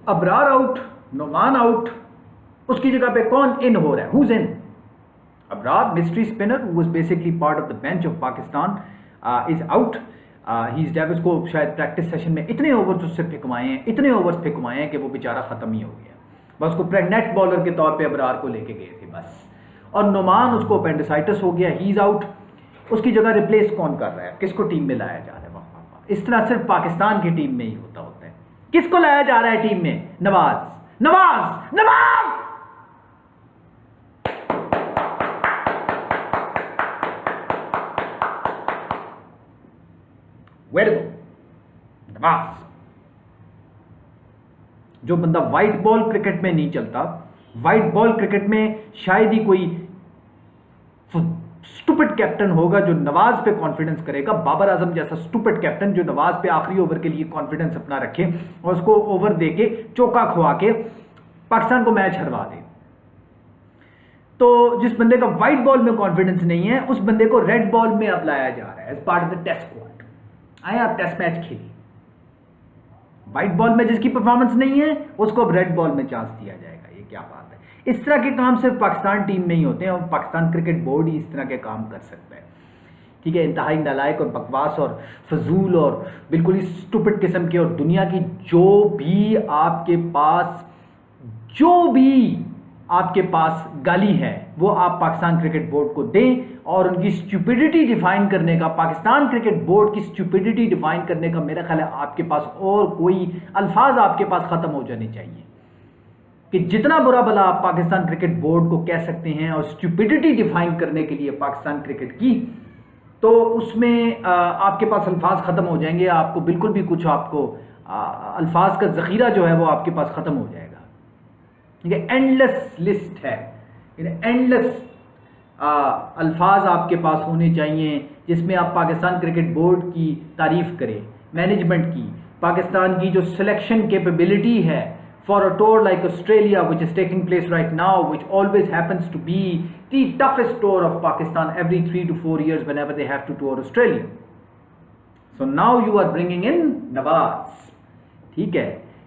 Abrar out, Noman out, उसकी जगह पे कौन इन हो रहा है? Who's in? Abrar, mystery spinner, who was basically part of the bench of Pakistan, is out. He is डेव, उसको शायद प्रैक्टिस सेशन में इतने ओवर्स उससे फेंकवाए हैं, इतने ओवर्स फेंकवाए हैं कि वो बेचारा खत्म ही हो गया। बस उसको नेट बॉलर के तौर पे अबरार को लेके गए थे बस। और नोमान, उसको अपेंडिसाइटिस हो गया, ही इज आउट। उसकी जगह रिप्लेस कौन कर रहा है? किसको टीम में लाया जा रहा है? वाह, इस तरह सिर्फ पाकिस्तान की टीम में ही होता है। किसको लाया जा रहा है टीम में? नवाज, नवाज, नवाज। Very good, Nawaz. जो बंदा व्हाइट बॉल क्रिकेट में नहीं चलता, व्हाइट बॉल क्रिकेट में शायद ही कोई स्टूपिड कैप्टन होगा जो नवाज पे कॉन्फिडेंस करेगा। बाबर आजम जैसा स्टूपिड कैप्टन जो नवाज पे आखिरी ओवर के लिए कॉन्फिडेंस अपना रखे और उसको ओवर देके चौका खुआ के पाकिस्तान को मैच हरवा दे। तो जिस बंदे का व्हाइट बॉल में कॉन्फिडेंस नहीं है, उस बंदे को रेड बॉल में अब लाया जा रहा है as part of the test squad. आए आप टेस्ट मैच खेलिए, व्हाइट बॉल में जिसकी परफॉर्मेंस नहीं है उसको अब रेड बॉल में चांस दिया जाएगा। ये क्या बात है? इस तरह के काम सिर्फ पाकिस्तान टीम में ही होते हैं और पाकिस्तान क्रिकेट बोर्ड ही इस तरह के काम कर सकता है। ठीक है, इंतहाई नालायक और बकवास और फजूल और बिल्कुल ही स्टूपिड किस्म के। और दुनिया की जो भी आपके पास गाली है वो आप पाकिस्तान क्रिकेट बोर्ड को दें और उनकी स्टूपिडिटी डिफाइन करने का, पाकिस्तान क्रिकेट बोर्ड की स्टूपिडिटी डिफाइन करने का मेरा ख्याल है आपके पास और कोई अल्फाज आपके पास खत्म हो जाने चाहिए कि जितना बुरा भला आप पाकिस्तान क्रिकेट बोर्ड को कह सकते हैं और स्टूपिडिटी डिफाइन करने के लिए पाकिस्तान क्रिकेट की, तो उसमें आपके पास अल्फाज खत्म हो जाएंगे। आपको बिल्कुल भी कुछ आपको अल्फाज का जखीरा जो है वो आपके पास खत्म हो जाएगा। ये एंडलेस लिस्ट है, एंडलेस अल्फाज आपके पास होने चाहिए जिसमें आप पाकिस्तान क्रिकेट बोर्ड की तारीफ करें, मैनेजमेंट की, पाकिस्तान की जो सिलेक्शन कैपेबिलिटी है for a tour like Australia which is taking place right now, which always happens to be the toughest tour of Pakistan every 3 to 4 years whenever they have to tour Australia. So now you are bringing in Nawaz. ठीक है,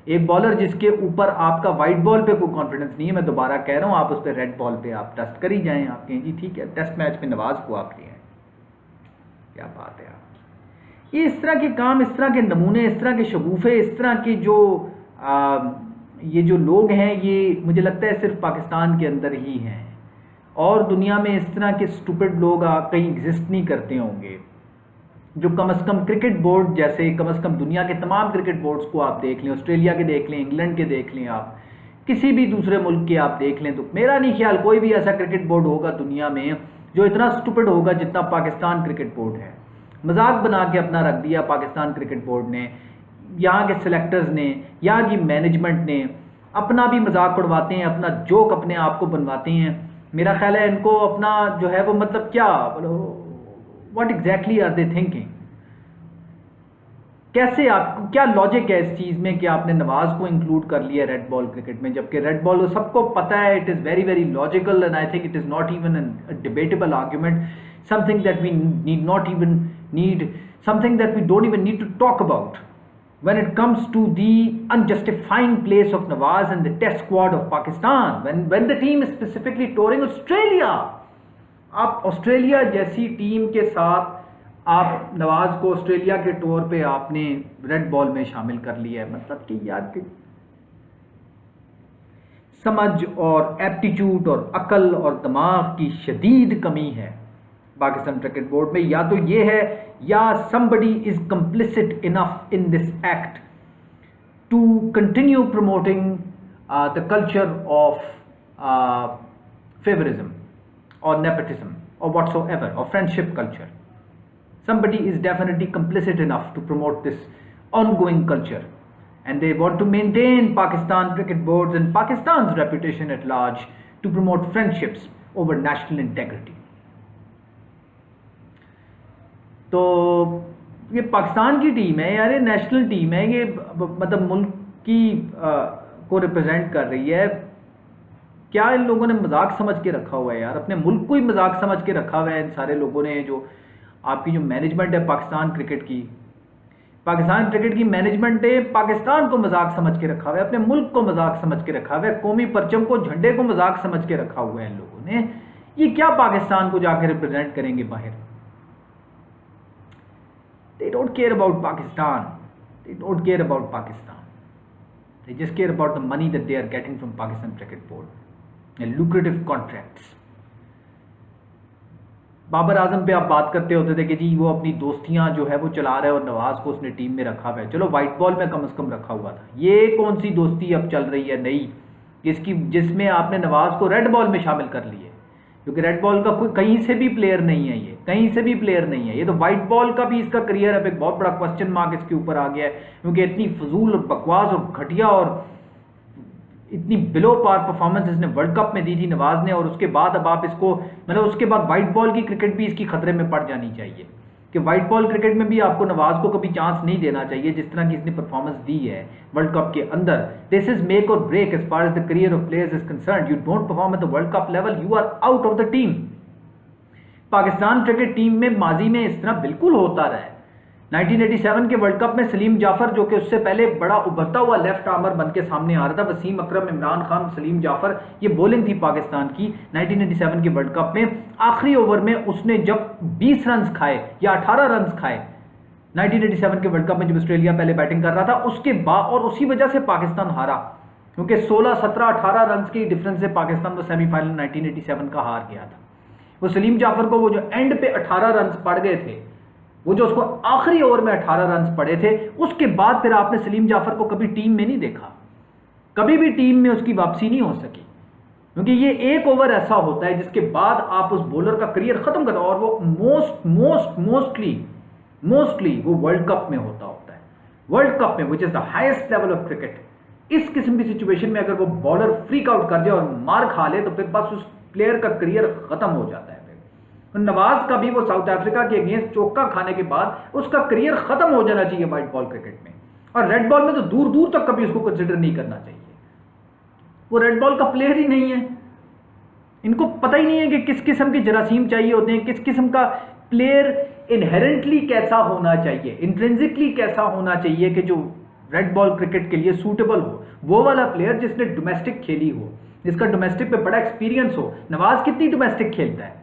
एक bowler जिसके ऊपर आपका white ball पे कोई confidence नहीं है, मैं दोबारा कह रहा हूं, आप उस पर रेड बॉल पे आप टेस्ट कर ही जाएं। आप कहें जी ठीक है, टेस्ट मैच में नवाज को आप लिए हैं, क्या बात है आप। ये इस तरह के काम, इस तरह के नमूने, इस तरह के शगुफे, इस तरह के जो ये जो लोग हैं, ये मुझे लगता है सिर्फ पाकिस्तान के अंदर ही हैं और दुनिया में इस तरह के स्टूपिड लोग कहीं एग्जिस्ट नहीं करते होंगे जो कम से कम क्रिकेट बोर्ड जैसे, कम से कम दुनिया के तमाम क्रिकेट बोर्ड्स को आप देख लें, ऑस्ट्रेलिया के देख लें, इंग्लैंड के देख लें, आप किसी भी दूसरे मुल्क के आप देख लें, तो मेरा नहीं ख्याल कोई भी ऐसा क्रिकेट बोर्ड होगा दुनिया में जो इतना स्टूपिड होगा जितना पाकिस्तान क्रिकेट बोर्ड है। मजाक बना के अपना रख दिया पाकिस्तान क्रिकेट बोर्ड ने, यहाँ के सिलेक्टर्स ने, यहाँ की मैनेजमेंट ने अपना भी मजाक उड़वाते हैं, अपना जोक अपने आप को बनवाते हैं। मेरा ख्याल है इनको अपना जो है वो मतलब क्या, what exactly are they thinking? कैसे आप, क्या लॉजिक है इस चीज़ में कि आपने नवाज को इंक्लूड कर लिया रेड बॉल क्रिकेट में, जबकि रेड बॉल सबको पता है, it is very very logical and I think it is not even a debatable argument, something that we need not even need, something that we don't even need to talk about when it comes to the unjustifying place of Nawaz and the test squad of Pakistan, when the team is specifically touring Australia. आप Australia जैसी team के साथ आप नवाज को Australia के tour पे आपने red ball में शामिल कर लिया है, मतलब कि यार कि समझ और एप्टीट्यूड और अकल और दिमाग की शदीद कमी है पाकिस्तान क्रिकेट बोर्ड में। या तो ये है या somebody is complicit enough in this act to continue promoting the culture of favorism or nepotism or whatsoever, or friendship culture. Somebody is definitely complicit enough to promote this ongoing culture and they want to maintain Pakistan cricket boards and Pakistan's reputation at large to promote friendships over national integrity. तो ये पाकिस्तान की team है यार, ये national team है, ये मतलब मुल्क की को रिप्रेजेंट कर रही है। क्या इन लोगों ने मजाक समझ के रखा हुआ है यार, अपने मुल्क को ही मजाक समझ के रखा हुआ है इन सारे लोगों ने, जो आपकी जो मैनेजमेंट है पाकिस्तान क्रिकेट की। पाकिस्तान क्रिकेट की मैनेजमेंट ने पाकिस्तान को मजाक समझ के रखा हुआ है, अपने मुल्क को मजाक समझ के रखा हुआ है, कौमी परचम को, झंडे को मजाक समझ के रखा हुआ है इन लोगों ने। ये क्या पाकिस्तान को जाकर रिप्रेजेंट करेंगे बाहर? They don't care about Pakistan, they don't care about Pakistan, they just care about the money that they are getting from Pakistan cricket board, lucrative contracts. Babar Azam पे आप बात करते होते थे कि जी वो अपनी दोस्तियां जो है वो चला रहा है और नवाज को उसने टीम में रखा हुआ है। चलो वाइट बॉल में कम से कम रखा हुआ था, ये कौन सी दोस्ती अब चल रही है नई जिसमें आपने नवाज को रेड बॉल में शामिल कर लिया? क्योंकि रेड बॉल का कोई कहीं से भी प्लेयर नहीं है, ये कहीं से भी प्लेयर नहीं है। ये तो वाइट बॉल का भी इसका करियर अब एक बहुत बड़ा क्वेश्चन मार्क इसके ऊपर आ गया है, क्योंकि इतनी फजूल और बकवास और घटिया और इतनी बिलो पार परफॉर्मेंस इसने वर्ल्ड कप में दी थी नवाज ने, और उसके बाद अब आप इसको मतलब उसके बाद वाइट बॉल की क्रिकेट भी इसकी खतरे में पड़ जानी चाहिए कि वाइट बॉल क्रिकेट में भी आपको नवाज को कभी चांस नहीं देना चाहिए जिस तरह की इसने परफॉर्मेंस दी है वर्ल्ड कप के अंदर। This is make or break as far as the career of players is concerned. You don't perform at the World Cup level, you are out of the team. Pakistan cricket team में माजी में इस तरह बिल्कुल होता रहा है। 1987 के वर्ल्ड कप में सलीम जाफर, जो कि उससे पहले बड़ा उभरता हुआ लेफ्ट आर्मर बन के सामने आ रहा था, वसीम अकरम, इमरान खान, सलीम जाफर, ये बॉलिंग थी पाकिस्तान की 1987 के वर्ल्ड कप में। आखिरी ओवर में उसने जब 20 रन खाए या 18 रन खाए 1987 के वर्ल्ड कप में, जब ऑस्ट्रेलिया पहले बैटिंग कर रहा था, उसके बाद और उसी वजह से पाकिस्तान हारा, क्योंकि 16, 17, 18 रन के डिफरेंस से पाकिस्तान वो सेमीफाइनल 1987 का हार गया था। वो सलीम जाफर को वो जो एंड पे 18 रन पड़ गए थे, वो जो उसको आखिरी ओवर में 18 रन पड़े थे, उसके बाद फिर आपने सलीम जाफर को कभी टीम में नहीं देखा, कभी भी टीम में उसकी वापसी नहीं हो सकी, क्योंकि ये एक ओवर ऐसा होता है जिसके बाद आप उस बॉलर का करियर खत्म करते हो, और वो मोस्टली वो वर्ल्ड कप में होता है, वर्ल्ड कप में, which is the highest level of cricket. इस किस्म की सिचुएशन में अगर वो बॉलर फ्रीक आउट कर जाए और मार खा ले तो फिर बस उस प्लेयर का करियर खत्म हो जाता है। नवाज का भी वो साउथ अफ्रीका के अगेंस्ट चौका खाने के बाद उसका करियर खत्म हो जाना चाहिए व्हाइट बॉल क्रिकेट में, और रेड बॉल में तो दूर दूर तक कभी उसको कंसिडर नहीं करना चाहिए। वो रेड बॉल का प्लेयर ही नहीं है, इनको पता ही नहीं है कि किस किस्म के जरासीम चाहिए होते हैं, किस किस्म का प्लेयर इनहेरेंटली कैसा होना चाहिए, इंट्रिंसिकली कैसा होना चाहिए कि जो रेड बॉल क्रिकेट के लिए सूटेबल हो। वो वाला प्लेयर जिसने डोमेस्टिक खेली हो, जिसका डोमेस्टिक पे बड़ा एक्सपीरियंस हो। नवाज कितनी डोमेस्टिक खेलता है?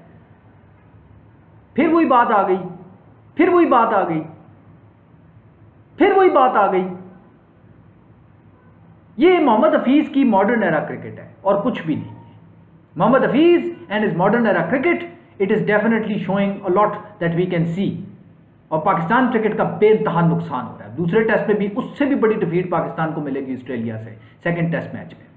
फिर वही बात आ गई, फिर वही बात आ गई, फिर वही बात आ गई। ये मोहम्मद हफीज की मॉडर्न एरा क्रिकेट है और कुछ भी नहीं है। Mohammad Hafeez and his modern era cricket, it is definitely showing a lot that we can see, और पाकिस्तान क्रिकेट का बेइंतहा नुकसान हो रहा है। दूसरे टेस्ट में भी उससे भी बड़ी डिफीट पाकिस्तान को मिलेगी ऑस्ट्रेलिया से सेकंड टेस्ट मैच में।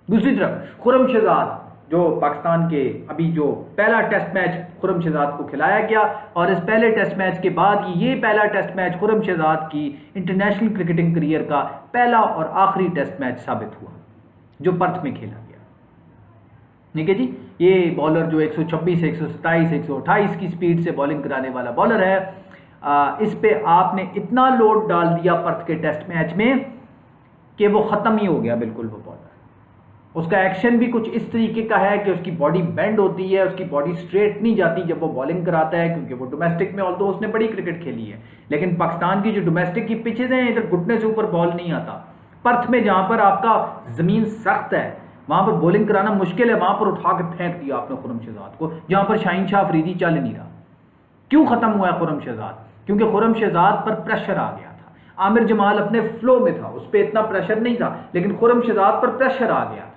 दूसरी तरफ खुरम शहजाद, जो पाकिस्तान के अभी जो पहला टेस्ट मैच खुरम शहजाद को खिलाया गया, और इस पहले टेस्ट मैच के बाद ये पहला टेस्ट मैच खुरम शहजाद की इंटरनेशनल क्रिकेटिंग करियर का पहला और आखिरी टेस्ट मैच साबित हुआ, जो पर्थ में खेला गया। ठीक है जी, ये बॉलर जो 126, 127, 128 की स्पीड से बॉलिंग कराने वाला बॉलर है, इस पे आपने इतना लोड डाल दिया पर्थ के टेस्ट मैच में कि वो ख़त्म ही हो गया बिल्कुल। वो बॉलर, उसका एक्शन भी कुछ इस तरीके का है कि उसकी बॉडी बेंड होती है, उसकी बॉडी स्ट्रेट नहीं जाती जब वो बॉलिंग कराता है, क्योंकि वो डोमेस्टिक में ऑल्दो उसने बड़ी क्रिकेट खेली है, लेकिन पाकिस्तान की जो डोमेस्टिक की पिचेज हैं इधर घुटने से ऊपर बॉल नहीं आता। पर्थ में जहां पर आपका ज़मीन सख्त है, वहां पर बॉलिंग कराना मुश्किल है, वहां पर उठा के फेंक दिया आपने खुरम शहजाद को, जहां पर शाहीन शाह अफरीदी चल नहीं रहा। क्यों खत्म हुआ है खुरम शहजाद? क्योंकि खुरम शहजाद पर प्रेशर आ गया था। आमिर जमाल अपने फ्लो में था, उस पर इतना प्रेशर नहीं था, लेकिन खुरम शहजाद पर प्रेशर आ गया था।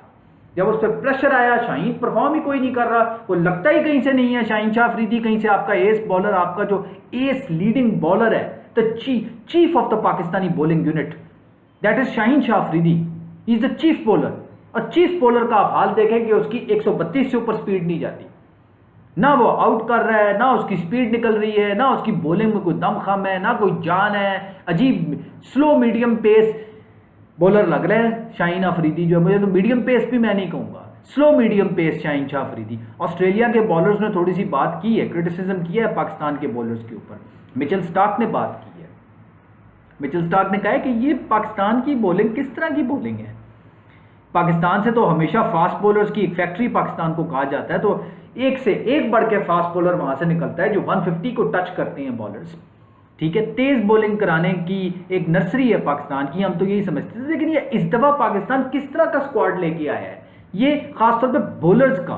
जब उस पर प्रेशर आया, शाहीन परफॉर्म ही कोई नहीं कर रहा, वो लगता ही कहीं से नहीं है। शाहीन शाह अफरीदी कहीं से आपका एस बॉलर, आपका जो एस लीडिंग बॉलर है, the chief of the Pakistani bowling unit, that is Shaheen Shah Afridi, he is the chief bowler. और चीफ बॉलर का आप हाल देखें कि उसकी 132 से ऊपर स्पीड नहीं जाती, ना वो आउट कर रहा है, ना उसकी स्पीड निकल रही है, ना उसकी बॉलिंग में कोई दम खम है, ना कोई जान है। अजीब स्लो मीडियम पेस बॉलर लग रहा है शाहीन अफरीदी जो है। मुझे तो मीडियम पेस भी मैं नहीं कहूँगा, slow medium pace Shaheen Shah Afridi. Australia के बॉलर्स ने थोड़ी सी बात की है, क्रिटिसिज्म किया है पाकिस्तान के बॉलर्स के ऊपर। मिचेल स्टार्क ने बात की है, मिचेल स्टार्क ने कहा है कि ये पाकिस्तान की बॉलिंग किस तरह की बॉलिंग है। पाकिस्तान से तो हमेशा फास्ट बॉलर्स की एक फैक्ट्री पाकिस्तान को कहा जाता है, तो एक से एक बढ़ के फास्ट बॉलर वहां से निकलता है जो 150 को टच करते हैं बॉलर्स। ठीक है, तेज बॉलिंग कराने की एक नर्सरी है पाकिस्तान की, हम तो यही समझते थे। लेकिन ये इस दफा पाकिस्तान किस तरह का स्क्वाड लेके आया है, ये खासतौर पे बॉलर्स का।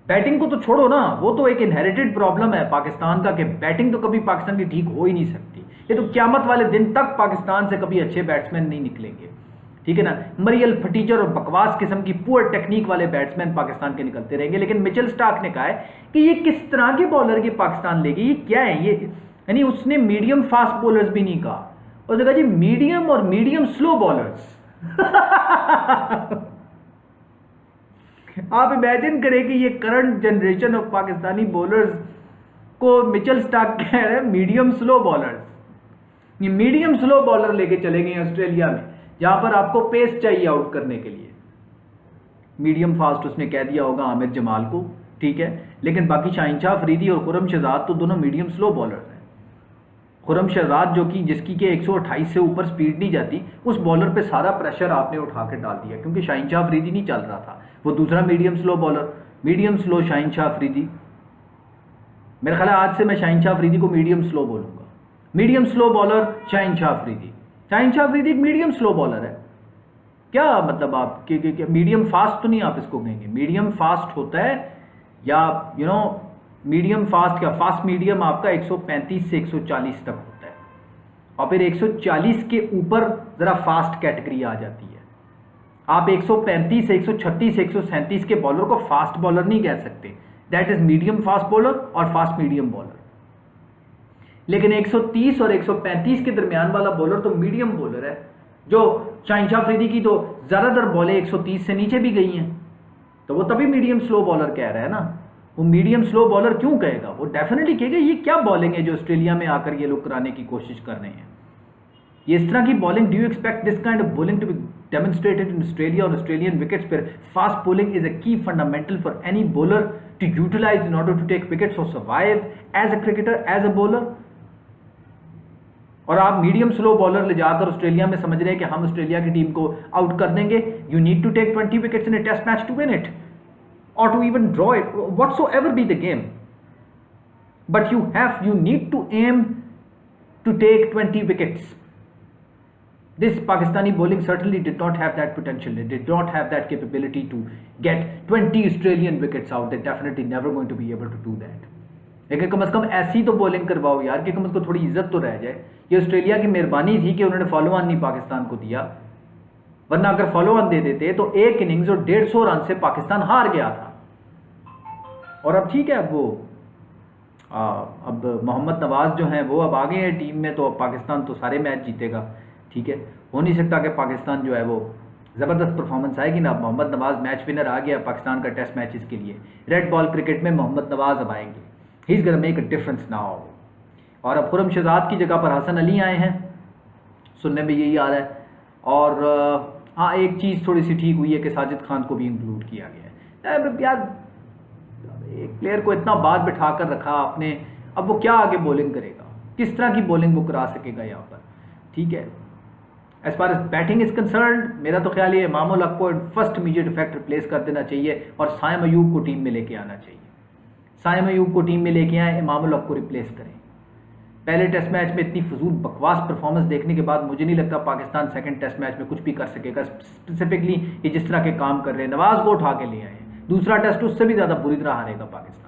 बैटिंग को तो छोड़ो ना, वो तो एक इनहेरिटेड प्रॉब्लम है पाकिस्तान का कि बैटिंग तो कभी पाकिस्तान की ठीक हो ही नहीं सकती। ये तो क्यामत वाले दिन तक पाकिस्तान से कभी अच्छे बैट्समैन नहीं निकलेंगे, ठीक है ना। मरियल फटीचर और बकवास किस्म की पुअर टेक्निक वाले बैट्समैन पाकिस्तान के निकलते रहेंगे। लेकिन मिचेल स्टार्क ने कहा है कि ये किस तरह के बॉलर की पाकिस्तान लेगी, ये क्या है ये, यानी उसने मीडियम फास्ट बॉलर्स भी नहीं कहा, उसने कहा जी मीडियम और मीडियम स्लो बॉलर्स। आप इमेजिन करें कि ये current generation of Pakistani bowlers को मिचेल स्टार्क कह रहे हैं मीडियम स्लो बॉलर्स। ये मीडियम स्लो बॉलर लेके चले गए ऑस्ट्रेलिया में, जहां पर आपको पेस चाहिए आउट करने के लिए। मीडियम फास्ट उसने कह दिया होगा आमिर जमाल को, ठीक है। लेकिन बाकी शाहिन अफरीदी और खुर्रम शहजाद तो दोनों मीडियम स्लो बॉलर हैं। खुर्रम शहजाद जो कि जिसकी के 128 से ऊपर स्पीड नहीं जाती, उस बॉलर पे सारा प्रेशर आपने उठा के डाल दिया, क्योंकि शाहिन अफरीदी नहीं चल रहा था। वो दूसरा medium slow bowler, medium slow Shaheen Afridi. मेरा ख्याल है आज से मैं शाहिन अफरीदी को मीडियम स्लो बोलूंगा। Medium slow bowler Shaheen Afridi. Shaheen Afridi एक मीडियम स्लो बॉलर है। क्या मतलब आप मीडियम फास्ट तो नहीं आप इसको कहेंगे, मीडियम फास्ट होता है या मीडियम फास्ट क्या, फास्ट मीडियम आपका 135 से 140 तक होता है, और फिर 140 के ऊपर जरा फास्ट कैटेगरी आ जाती है। आप 135 136 137 के बॉलर को फास्ट बॉलर नहीं कह सकते, that is medium fast bowler और फास्ट मीडियम बॉलर। लेकिन 130 और 135 के दरमियान वाला बॉलर तो मीडियम बॉलर है। जो शाहिन अफरीदी की तो ज्यादातर बॉलें 130 से नीचे भी गई हैं, तो वो तभी मीडियम स्लो बॉलर कह रहा है ना। वो मीडियम स्लो बॉलर क्यों कहेगा, वो डेफिनेटली कहेगा ये क्या बॉलिंग है जो ऑस्ट्रेलिया में आकर ये लोग कराने की कोशिश कर रहे हैं। ये इस तरह की bowling, do you expect this kind of bowling to be demonstrated in Australia on Australian wickets, where fast bowling is a key fundamental for any bowler to utilize in order to take wickets or survive as a cricketer, as a bowler. और आप medium slow bowler ले जाकर Australia में समझ रहे हैं कि हम ऑस्ट्रेलिया की टीम को आउट कर देंगे। You need to take 20 wickets in a test match to win it और to even draw it, whatsoever be the game, but you need to aim to take 20 wickets. This Pakistani bowling certainly did not have that potential. They did not have that capability to get 20 Australian wickets out. They're definitely never going to be able to do that. लेकिन कम से कम ऐसी तो bowling करवाओ यार कि कम से कम थोड़ी इज्जत तो रह जाए. ये ऑस्ट्रेलिया की मेहरबानी थी कि उन्होंने फॉलो ऑन नहीं पाकिस्तान को दिया, वरना अगर फॉलो ऑन दे देते तो एक इनिंग्स और 150 रन से पाकिस्तान हार गया था. और अब ठीक है, अब वो अब मोहम्मद नवाज जो हैं वो अब आ गए हैं टीम में, तो अब पाकिस्तान तो सारे मैच जीतेगा. ठीक है, हो नहीं सकता कि पाकिस्तान जो है वो ज़बरदस्त परफॉर्मेंस आएगी ना. मोहम्मद नवाज मैच विनर आ गया पाकिस्तान का टेस्ट मैचेस के लिए. रेड बॉल क्रिकेट में मोहम्मद नवाज अब आएंगे. He is gonna make a difference now. और अब खुर्रम शहजाद की जगह पर हसन अली आए हैं, सुनने में यही आ रहा है. और हाँ, एक चीज़ थोड़ी सी ठीक हुई है कि साजिद खान को भी इंक्लूड किया गया है. यार एक प्लेयर को इतना बात बिठा कर रखा आपने, अब वो क्या आगे बॉलिंग करेगा, किस तरह की बॉलिंग वो करा सकेगा यहाँ पर. ठीक है, as far as batting is concern, मेरा तो ख्याल ये इमाम उल हक को फर्स्ट इमीडिएट इफेक्ट रिप्लेस कर देना चाहिए और साइम अयूब को टीम में लेके आना चाहिए. साइम अयूब को टीम में लेके आए, इमाम उल हक को रिप्लेस करें. पहले टेस्ट मैच में इतनी फजूल बकवास परफॉर्मेंस देखने के बाद मुझे नहीं लगता पाकिस्तान सेकंड टेस्ट मैच में कुछ भी कर सकेगा. स्पेसिफिकली ये जिस तरह के काम कर रहे हैं, नवाज को उठा के ले आए, दूसरा टेस्ट उससे भी ज़्यादा बुरी तरह हारेगा पाकिस्तान.